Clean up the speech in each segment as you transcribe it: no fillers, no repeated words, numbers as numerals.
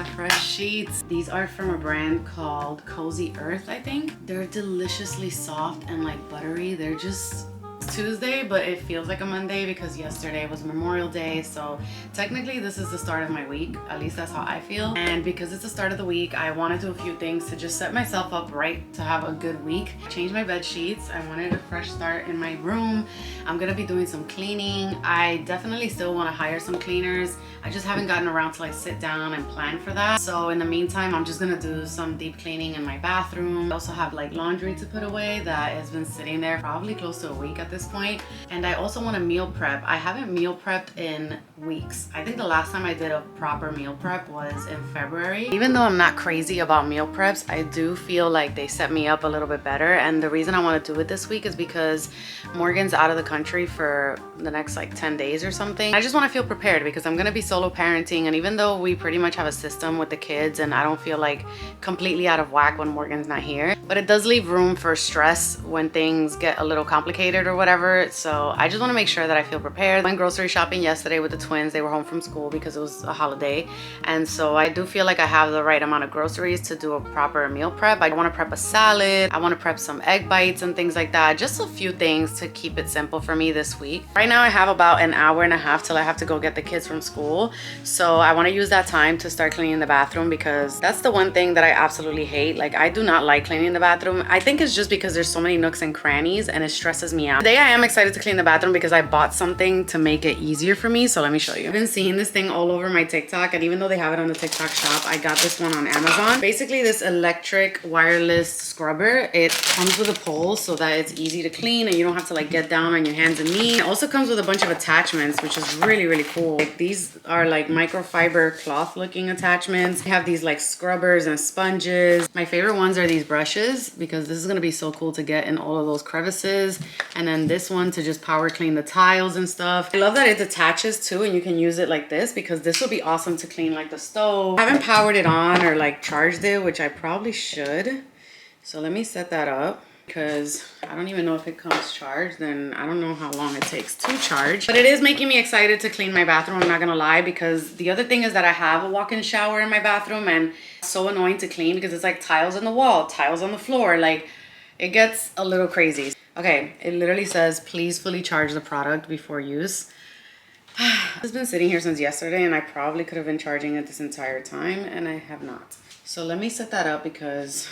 got fresh sheets. These are from a brand called Cozy Earth, I think. They're deliciously soft and like buttery. They're just Tuesday, but it feels like a Monday because yesterday was Memorial Day. So technically this is the start of my week. At least that's how I feel. And because it's the start of the week, I want to do a few things to just set myself up right to have a good week. Change my bed sheets. I wanted a fresh start in my room. I'm gonna be doing some cleaning. I definitely still want to hire some cleaners. I just haven't gotten around to like sit down and plan for that. So in the meantime, I'm just gonna do some deep cleaning in my bathroom. I also have like laundry to put away that has been sitting there probably close to a week at this point. And I also want to meal prep. I haven't meal prepped in weeks. I think the last time I did a proper meal prep was in February. Even though I'm not crazy about meal preps, I do feel like they set me up a little bit better. And the reason I want to do it this week is because Morgan's out of the country for the next like 10 days or something. I just want to feel prepared because I'm going to be solo parenting. And even though we pretty much have a system with the kids and I don't feel like completely out of whack when Morgan's not here, but it does leave room for stress when things get a little complicated or whatever. So I just want to make sure that I feel prepared. I went grocery shopping yesterday with the twins. They were home from school because it was a holiday. And so I do feel like I have the right amount of groceries to do a proper meal prep. I want to prep a salad. I want to prep some egg bites and things like that. Just a few things to keep it simple for me this week. Right now I have about an hour and a half till I have to go get the kids from school. So I want to use that time to start cleaning the bathroom because that's the one thing that I absolutely hate. Like I do not like cleaning the bathroom. I think it's just because there's so many nooks and crannies and it stresses me out. Today I am excited to clean the bathroom because I bought something to make it easier for me. So let me show you. I've been seeing this thing all over my TikTok, and even though they have it on the TikTok shop, I got this one on Amazon. Basically this electric wireless scrubber. It comes with a pole so that it's easy to clean and you don't have to like get down on your hands and knees. It also comes with a bunch of attachments, which is really, really cool. Like these are like microfiber cloth looking attachments. They have these like scrubbers and sponges. My favorite ones are these brushes because this is going to be so cool to get in all of those crevices. And then this one to just power clean the tiles and stuff. I love that it attaches too and you can use it like this because this will be awesome to clean like the stove. I haven't powered it on or like charged it, which I probably should. So let me set that up because I don't even know if it comes charged. Then I don't know how long it takes to charge. But it is making me excited to clean my bathroom, I'm not gonna lie, because the other thing is that I have a walk-in shower in my bathroom and it's so annoying to clean because it's like tiles on the wall, tiles on the floor. Like it gets a little crazy. Okay, it literally says, please fully charge the product before use. It's been sitting here since yesterday and I probably could have been charging it this entire time and I have not. So let me set that up because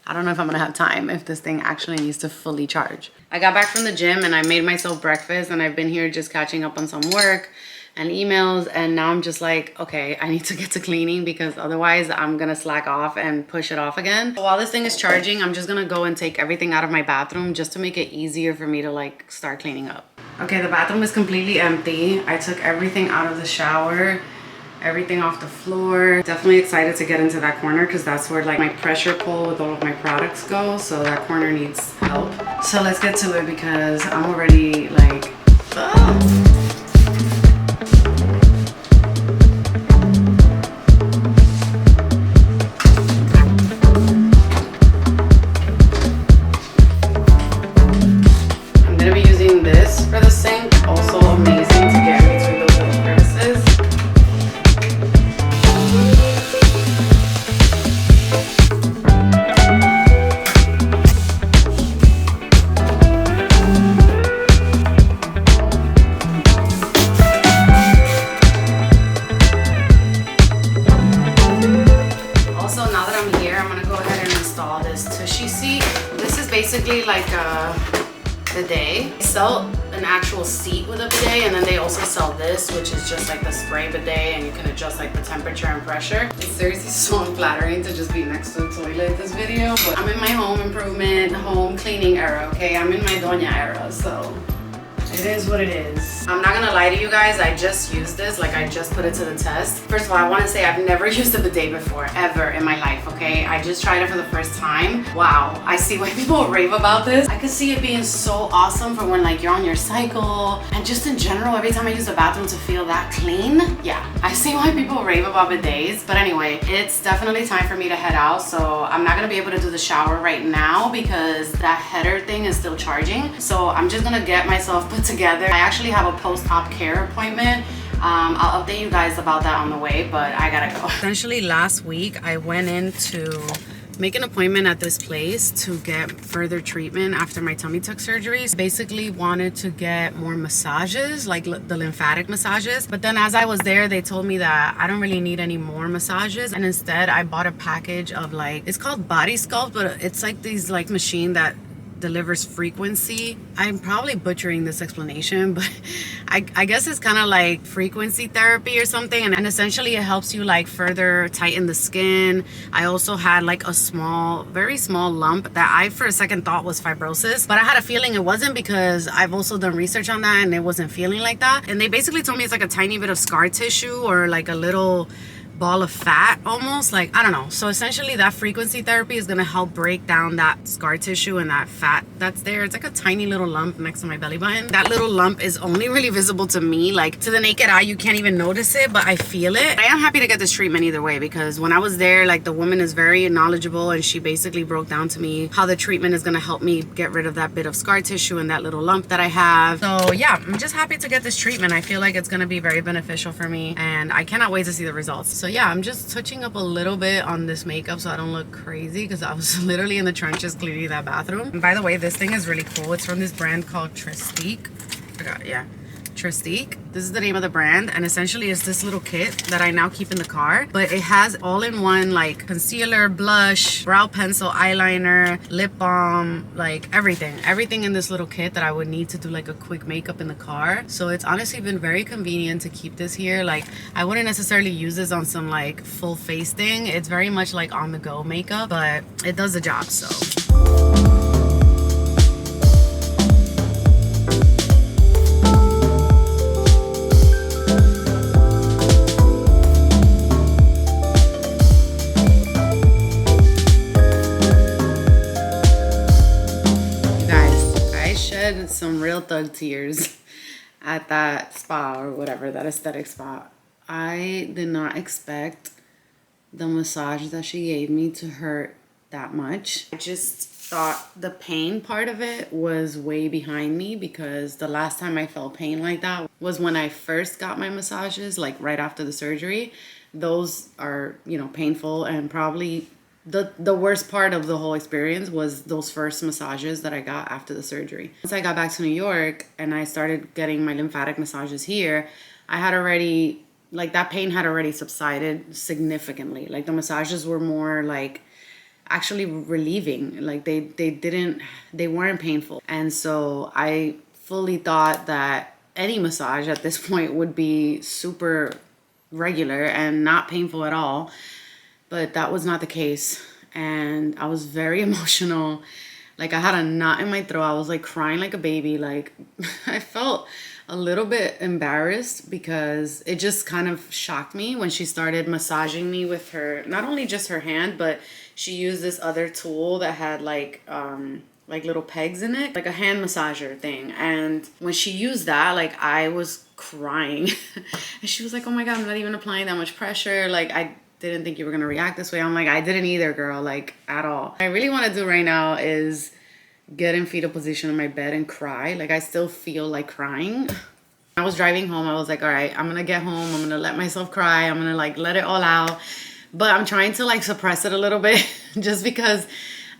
I don't know if I'm gonna have time if this thing actually needs to fully charge. I got back from the gym and I made myself breakfast and I've been here just catching up on some work and emails, and now I'm just like, okay, I need to get to cleaning because otherwise I'm gonna slack off and push it off again. So while this thing is charging, I'm just gonna go and take everything out of my bathroom just to make it easier for me to like start cleaning up. Okay, the bathroom is completely empty. I took everything out of the shower, everything off the floor. Definitely excited to get into that corner because that's where like my pressure pull with all of my products go. So that corner needs help. So let's get to it because I'm already like, oh. Basically like a bidet. They sell an actual seat with a bidet, and then they also sell this, which is just like the spray bidet, and you can adjust like the temperature and pressure. It's seriously so unflattering to just be next to a toilet this video, but I'm in my home improvement, home cleaning era, okay? I'm in my doña era, so it is what it is. I'm not gonna lie to you guys, I just used this, like I just put it to the test. First of all, I wanna say I've never used a bidet before, ever in my life, okay? I just tried it for the first time. Wow, I see why people rave about this. I could see it being so awesome for when like you're on your cycle, and just in general, every time I use the bathroom to feel that clean. Yeah, I see why people rave about bidets. But anyway, it's definitely time for me to head out, so I'm not gonna be able to do the shower right now because that header thing is still charging. So I'm just gonna get myself put together. I actually have a have a post-op care appointment. I'll update you guys about that on the way, but I gotta go. Essentially, last week I went in to make an appointment at this place to get further treatment after my tummy tuck surgeries. Basically wanted to get more massages, like the lymphatic massages. But then as I was there, they told me that I don't really need any more massages. And instead I bought a package of like, it's called Body Sculpt, but it's like these like machine that delivers frequency. I'm probably butchering this explanation, but I guess it's kind of like frequency therapy or something, and essentially it helps you like further tighten the skin. I also had like a small, very small lump that I for a second thought was fibrosis, but I had a feeling it wasn't because I've also done research on that and it wasn't feeling like that. And they basically told me it's like a tiny bit of scar tissue or like a little ball of fat almost, like I don't know. So essentially that frequency therapy is going to help break down that scar tissue and that fat that's there. It's like a tiny little lump next to my belly button. That little lump is only really visible to me, like to the naked eye you can't even notice it, but I feel it. I am happy to get this treatment either way, because when I was there, like the woman is very knowledgeable and she basically broke down to me how the treatment is going to help me get rid of that bit of scar tissue and that little lump that I have. So yeah, I'm just happy to get this treatment. I feel like it's going to be very beneficial for me and I cannot wait to see the results. So yeah, I'm just touching up a little bit on this makeup so I don't look crazy, because I was literally in the trenches cleaning that bathroom. And by the way, this thing is really cool. It's from this brand called Tristique. Yeah, Tristique. This is the name of the brand, and essentially it's this little kit that I now keep in the car, but it has all-in-one like concealer, blush, brow pencil, eyeliner, lip balm, like everything in this little kit that I would need to do like a quick makeup in the car. So it's honestly been very convenient to keep this here. Like I wouldn't necessarily use this on some like full face thing. It's very much like on the go makeup, but it does the job. So some real thug tears at that spa or whatever, that aesthetic spa. I did not expect the massage that she gave me to hurt that much. I just thought the pain part of it was way behind me, because the last time I felt pain like that was when I first got my massages, like right after the surgery. Those are, you know, painful, and probably the worst part of the whole experience was those first massages that I got after the surgery. Once I got back to New York and I started getting my lymphatic massages here, I had already, like that pain had already subsided significantly. Like the massages were more like actually relieving. Like they weren't painful. And so I fully thought that any massage at this point would be super regular and not painful at all. But that was not the case, and I was very emotional. Like I had a knot in my throat. I was like crying like a baby. Like I felt a little bit embarrassed because it just kind of shocked me when she started massaging me with her, not only just her hand, but she used this other tool that had like little pegs in it, like a hand massager thing. And when she used that, like I was crying and she was like, oh my God, I'm not even applying that much pressure. Like I didn't think you were gonna react this way. I'm like, I didn't either, girl, like at all. What I really want to do right now is get in fetal position in my bed and cry. Like I still feel like crying. I was driving home. I was like, all right, I'm gonna get home. I'm gonna let myself cry. I'm gonna like let it all out. But I'm trying to like suppress it a little bit just because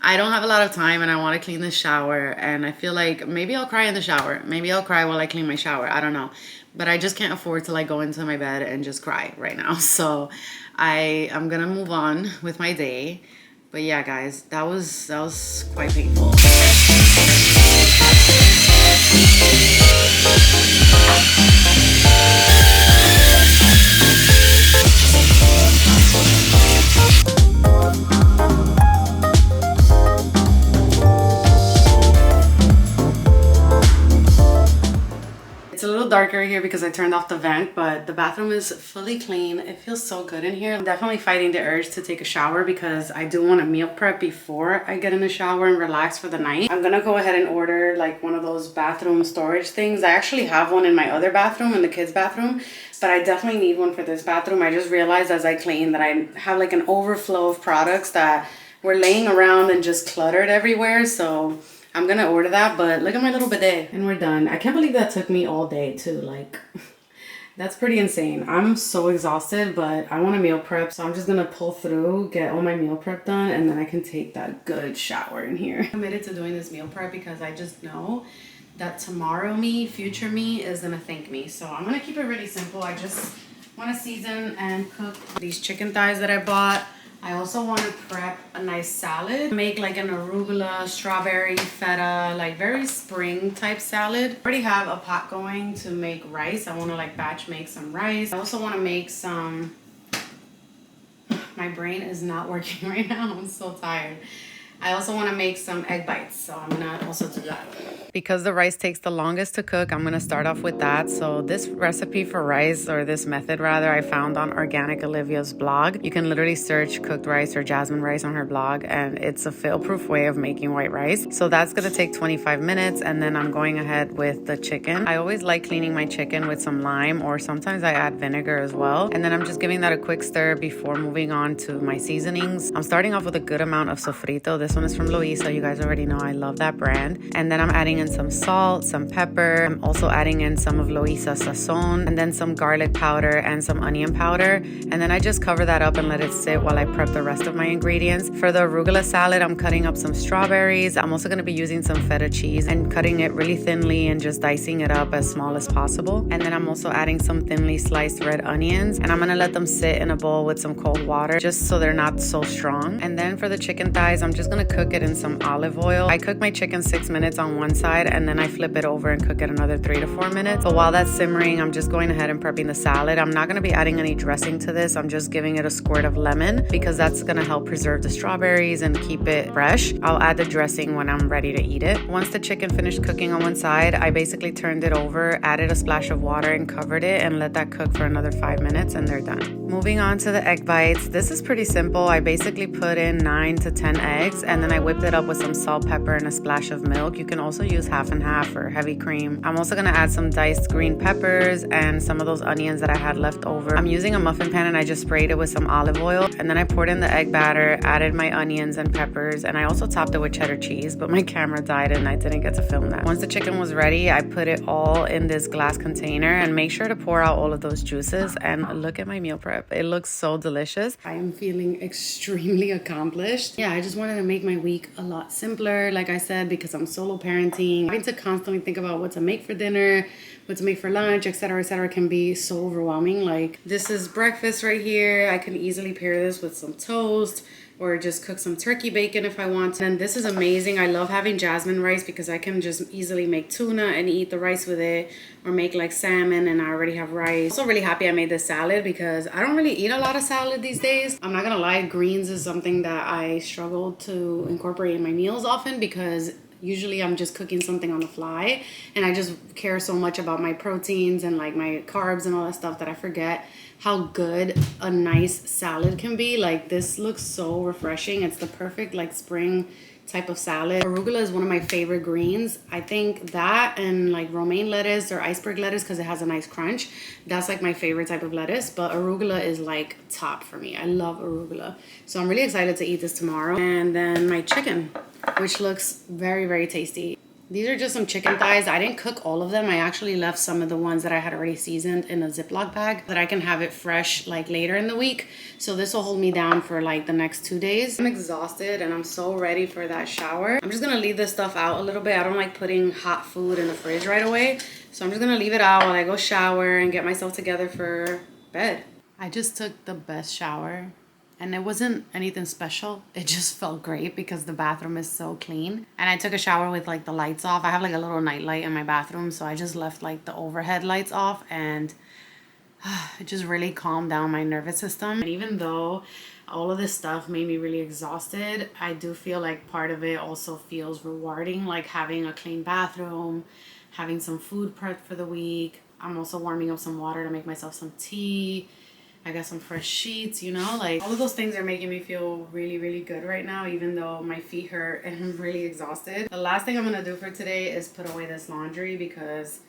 I don't have a lot of time and I want to clean the shower. And I feel like maybe I'll cry in the shower. Maybe I'll cry while I clean my shower. I don't know. But I just can't afford to like go into my bed and just cry right now. So I'm gonna move on with my day. But yeah, guys, that was quite painful. It's a little darker here because I turned off the vent, but the bathroom is fully clean. It feels so good in here. I'm definitely fighting the urge to take a shower because I do want to meal prep before I get in the shower and relax for the night. I'm gonna go ahead and order like one of those bathroom storage things. I actually have one in my other bathroom, in the kids' bathroom, but I definitely need one for this bathroom. I just realized as I clean that I have like an overflow of products that were laying around and just cluttered everywhere. So I'm gonna order that, but look at my little bidet. And we're done. I can't believe that took me all day too. Like, that's pretty insane. I'm so exhausted, but I want to meal prep. So I'm just gonna pull through, get all my meal prep done, and then I can take that good shower in here. I'm committed to doing this meal prep because I just know that tomorrow me, future me, is gonna thank me. So I'm gonna keep it really simple. I just want to season and cook these chicken thighs that I bought. I also want to prep a nice salad. Make like an arugula, strawberry, feta, like very spring type salad. I already have a pot going to make rice. I want to like batch make some rice. I also want to make some, my brain is not working right now. I'm so tired. I also want to make some egg bites, so I'm gonna also do that. Because the rice takes the longest to cook, I'm gonna start off with that. So this recipe for rice, or this method rather, I found on Organic Olivia's blog. You can literally search cooked rice or jasmine rice on her blog, and it's a fail-proof way of making white rice. So that's gonna take 25 minutes, and then I'm going ahead with the chicken. I always like cleaning my chicken with some lime, or sometimes I add vinegar as well. And then I'm just giving that a quick stir before moving on to my seasonings. I'm starting off with a good amount of sofrito. This one is from Loisa. You guys already know I love that brand. And then I'm adding in some salt, some pepper. I'm also adding in some of Loisa's sazon, and then some garlic powder and some onion powder. And then I just cover that up and let it sit while I prep the rest of my ingredients. For the arugula salad, I'm cutting up some strawberries. I'm also going to be using some feta cheese and cutting it really thinly and just dicing it up as small as possible. And then I'm also adding some thinly sliced red onions, and I'm going to let them sit in a bowl with some cold water just so they're not so strong. And then for the chicken thighs, I'm just going to cook it in some olive oil. I cook my chicken 6 minutes on one side, and then I flip it over and cook it another 3 to 4 minutes. But while that's simmering, I'm just going ahead and prepping the salad. I'm not going to be adding any dressing to this. I'm just giving it a squirt of lemon because that's going to help preserve the strawberries and keep it fresh. I'll add the dressing when I'm ready to eat it. Once the chicken finished cooking on one side, I basically turned it over, added a splash of water and covered it, and let that cook for another 5 minutes, and they're done. Moving on to the egg bites. This is pretty simple. I basically put in 9 to 10 eggs, and then I whipped it up with some salt, pepper, and a splash of milk. You can also use half and half or heavy cream. I'm also gonna add some diced green peppers and some of those onions that I had left over. I'm using a muffin pan, and I just sprayed it with some olive oil, and then I poured in the egg batter, added my onions and peppers, and I also topped it with cheddar cheese, but my camera died and I didn't get to film that. Once the chicken was ready, I put it all in this glass container, and make sure to pour out all of those juices. And look at my meal prep. It looks so delicious. I am feeling extremely accomplished. Yeah, I just wanted to make my week a lot simpler, like I said, because I'm solo parenting. Having to constantly think about what to make for dinner, what to make for lunch, etc., can be so overwhelming. Like, this is breakfast right here. I can easily pair this with some toast, or just cook some turkey bacon if I want. And this is amazing. I love having jasmine rice because I can just easily make tuna and eat the rice with it, or make like salmon and I already have rice. Also really happy I made this salad because I don't really eat a lot of salad these days. I'm not gonna lie, greens is something that I struggle to incorporate in my meals often because usually I'm just cooking something on the fly, and I just care so much about my proteins and like my carbs and all that stuff that I forget how good a nice salad can be. Like, this looks so refreshing. It's the perfect like spring type of salad. Arugula is one of my favorite greens. I think that and like romaine lettuce or iceberg lettuce, because it has a nice crunch, that's like my favorite type of lettuce. But arugula is like top for me. I love arugula. So I'm really excited to eat this tomorrow. And then my chicken, which looks very, very tasty. These are just some chicken thighs. I didn't cook all of them. I actually left some of the ones that I had already seasoned in a Ziploc bag that I can have it fresh like later in the week. So this will hold me down for like the next 2 days. I'm exhausted and I'm so ready for that shower. I'm just gonna leave this stuff out a little bit. I don't like putting hot food in the fridge right away. So I'm just gonna leave it out while I go shower and get myself together for bed. I just took the best shower. And it wasn't anything special. It just felt great because the bathroom is so clean. And I took a shower with like the lights off. I have like a little night light in my bathroom. So I just left like the overhead lights off, and it just really calmed down my nervous system. And even though all of this stuff made me really exhausted, I do feel like part of it also feels rewarding. Like having a clean bathroom, having some food prepped for the week. I'm also warming up some water to make myself some tea. I got some fresh sheets, you know, like all of those things are making me feel really, really good right now, even though my feet hurt and I'm really exhausted. The last thing I'm gonna do for today is put away this laundry because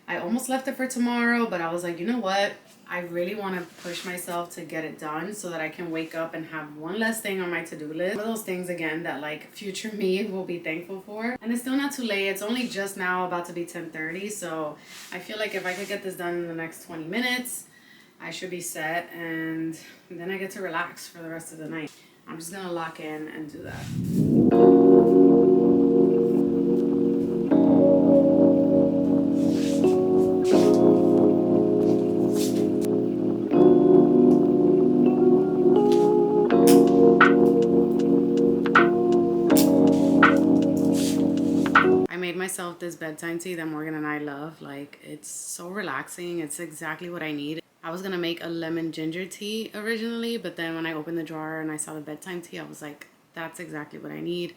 I almost left it for tomorrow, but I was like, you know what? I really want to push myself to get it done so that I can wake up and have one less thing on my to-do list. One of those things, again, that like future me will be thankful for. And it's still not too late. It's only just now about to be 10:30. So I feel like if I could get this done in the next 20 minutes, I should be set. And then I get to relax for the rest of the night. I'm just going to lock in and do that. I made myself this bedtime tea that Morgan and I love. Like, it's so relaxing. It's exactly what I need. I was gonna make a lemon ginger tea originally, but then when I opened the drawer and I saw the bedtime tea, I was like, that's exactly what I need.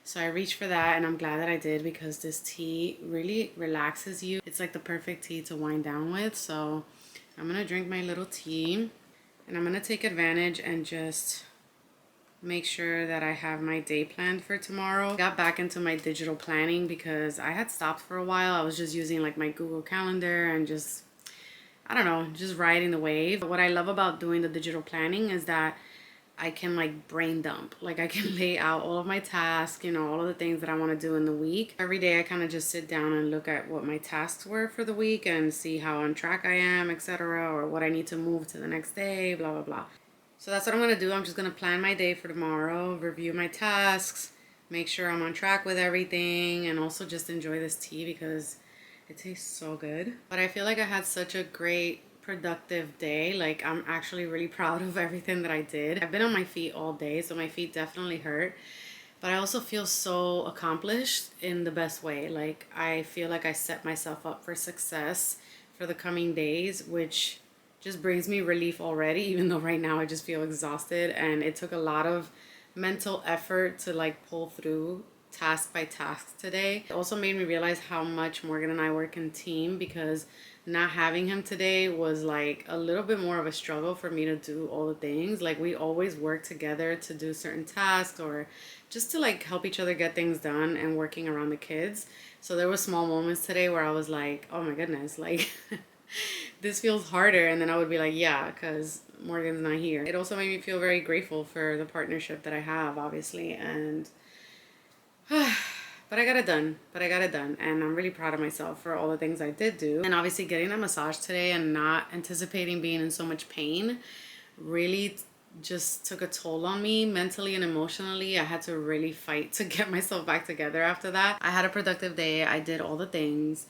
So I reached for that, and I'm glad that I did because this tea really relaxes you. It's like the perfect tea to wind down with. So I'm gonna drink my little tea, and I'm gonna take advantage and just make sure that I have my day planned for tomorrow. Got back into my digital planning because I had stopped for a while. I was just using like my Google Calendar and just, I don't know, just riding the wave. But what I love about doing the digital planning is that I can like brain dump. Like I can lay out all of my tasks, you know, all of the things that I want to do in the week. Every day I kind of just sit down and look at what my tasks were for the week and see how on track I am, etc., or what I need to move to the next day, blah, blah, blah. So that's what I'm going to do. I'm just going to plan my day for tomorrow, review my tasks, make sure I'm on track with everything, and also just enjoy this tea because it tastes so good. But I feel like I had such a great productive day. Like, I'm actually really proud of everything that I did. I've been on my feet all day, so my feet definitely hurt. But I also feel so accomplished in the best way. Like, I feel like I set myself up for success for the coming days, which just brings me relief already, even though right now I just feel exhausted. And it took a lot of mental effort to like pull through task by task today. It also made me realize how much Morgan and I work in team, because not having him today was like a little bit more of a struggle for me to do all the things. Like, we always work together to do certain tasks or just to like help each other get things done and working around the kids. So there were small moments today where I was like, oh my goodness, like this feels harder. And then I would be like, yeah, because Morgan's not here. It also made me feel very grateful for the partnership that I have, obviously. And but I got it done. And I'm really proud of myself for all the things I did do. And obviously getting that massage today and not anticipating being in so much pain really just took a toll on me mentally and emotionally. I had to really fight to get myself back together after that. I had a productive day. I did all the things.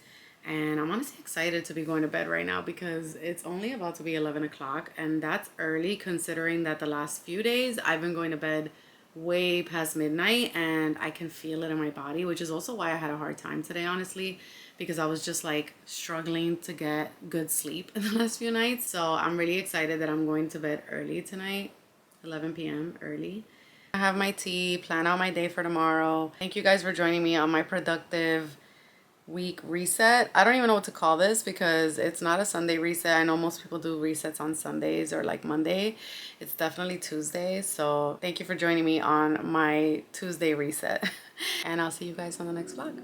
And I'm honestly excited to be going to bed right now because it's only about to be 11 o'clock. And that's early considering that the last few days I've been going to bed way past midnight and I can feel it in my body, which is also why I had a hard time today, honestly, because I was just like struggling to get good sleep in the last few nights. So I'm really excited that I'm going to bed early tonight, 11 p.m. early. I have my tea, plan out my day for tomorrow. Thank you guys for joining me on my productive week reset. I don't even know what to call this because it's not a Sunday reset. I know most people do resets on Sundays or like Monday. It's definitely Tuesday. So thank you for joining me on my Tuesday reset. And I'll see you guys on the next vlog.